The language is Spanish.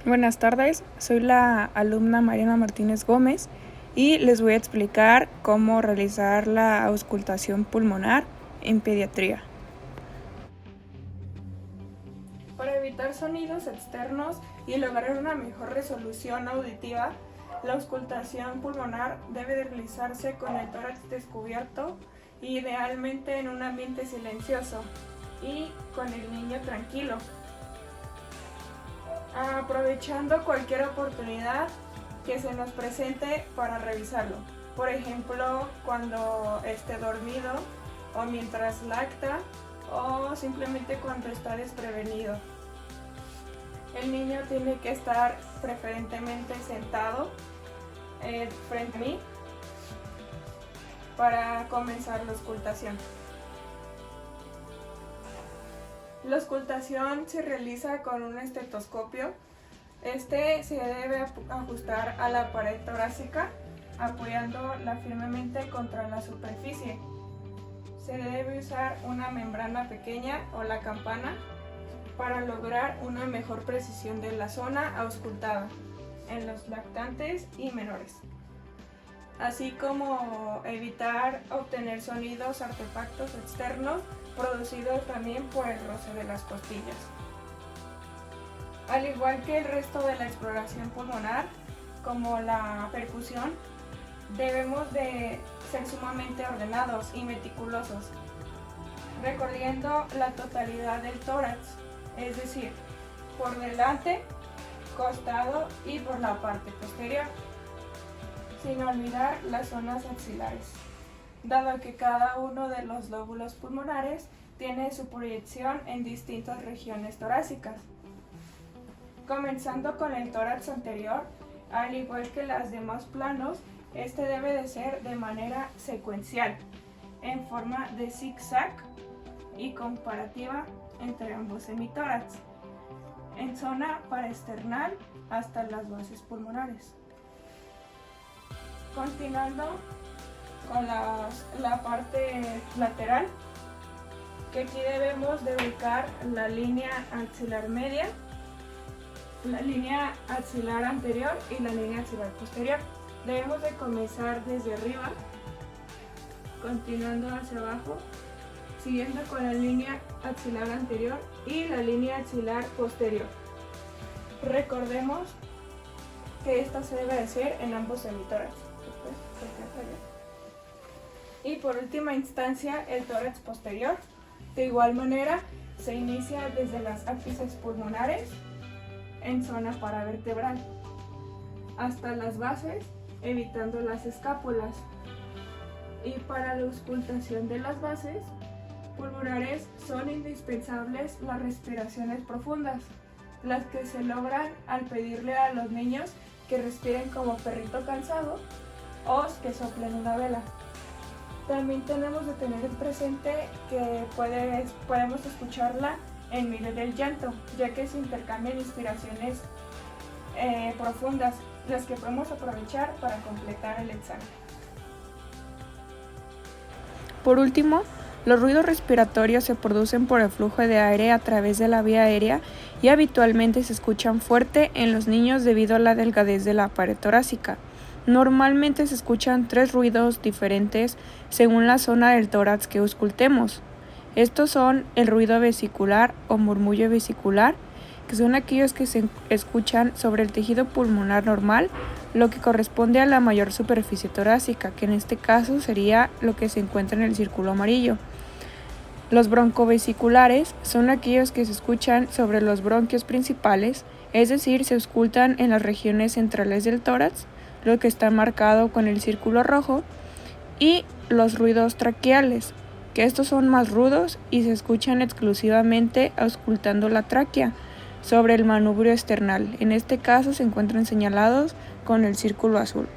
Buenas tardes, soy la alumna Mariana Martínez Gómez y les voy a explicar cómo realizar la auscultación pulmonar en pediatría. Para evitar sonidos externos y lograr una mejor resolución auditiva, la auscultación pulmonar debe de realizarse con el tórax descubierto, idealmente en un ambiente silencioso y con el niño tranquilo, aprovechando cualquier oportunidad que se nos presente para revisarlo. Por ejemplo, cuando esté dormido o mientras lacta o simplemente cuando está desprevenido. El niño tiene que estar preferentemente sentado frente a mí para comenzar la auscultación. La auscultación se realiza con un estetoscopio. Este se debe ajustar a la pared torácica, apoyándola firmemente contra la superficie. Se debe usar una membrana pequeña o la campana para lograr una mejor precisión de la zona auscultada en los lactantes y menores, así como evitar obtener sonidos artefactos externos producidos también por el roce de las costillas. Al igual que el resto de la exploración pulmonar, como la percusión, debemos de ser sumamente ordenados y meticulosos, recorriendo la totalidad del tórax, es decir, por delante, costado y por la parte posterior, sin olvidar las zonas axilares, dado que cada uno de los lóbulos pulmonares tiene su proyección en distintas regiones torácicas. Comenzando con el tórax anterior, al igual que los demás planos, este debe de ser de manera secuencial, en forma de zigzag y comparativa entre ambos hemitórax, en zona paraesternal hasta las bases pulmonares. Continuando con la parte lateral, que aquí debemos de ubicar la línea axilar media, la línea axilar anterior y la línea axilar posterior. Debemos de comenzar desde arriba, continuando hacia abajo, siguiendo con la línea axilar anterior y la línea axilar posterior. Recordemos que esto se debe hacer en ambos hemitórax. Y por última instancia, el tórax posterior. De igual manera, se inicia desde las ápices pulmonares en zona paravertebral hasta las bases, evitando las escápulas. Y para la auscultación de las bases pulmonares son indispensables las respiraciones profundas, las que se logran al pedirle a los niños que respiren como perrito cansado o que soplen una vela. También tenemos de tener presente que podemos escucharla en medio del llanto, ya que se intercambian inspiraciones profundas, las que podemos aprovechar para completar el examen. Por último, los ruidos respiratorios se producen por el flujo de aire a través de la vía aérea y habitualmente se escuchan fuerte en los niños debido a la delgadez de la pared torácica. Normalmente se escuchan 3 ruidos diferentes según la zona del tórax que auscultemos. Estos son el ruido vesicular o murmullo vesicular, que son aquellos que se escuchan sobre el tejido pulmonar normal, lo que corresponde a la mayor superficie torácica, que en este caso sería lo que se encuentra en el círculo amarillo. Los broncovesiculares son aquellos que se escuchan sobre los bronquios principales, es decir, se auscultan en las regiones centrales del tórax, lo que está marcado con el círculo rojo, y los ruidos traqueales, que estos son más rudos y se escuchan exclusivamente auscultando la tráquea sobre el manubrio esternal. En este caso se encuentran señalados con el círculo azul.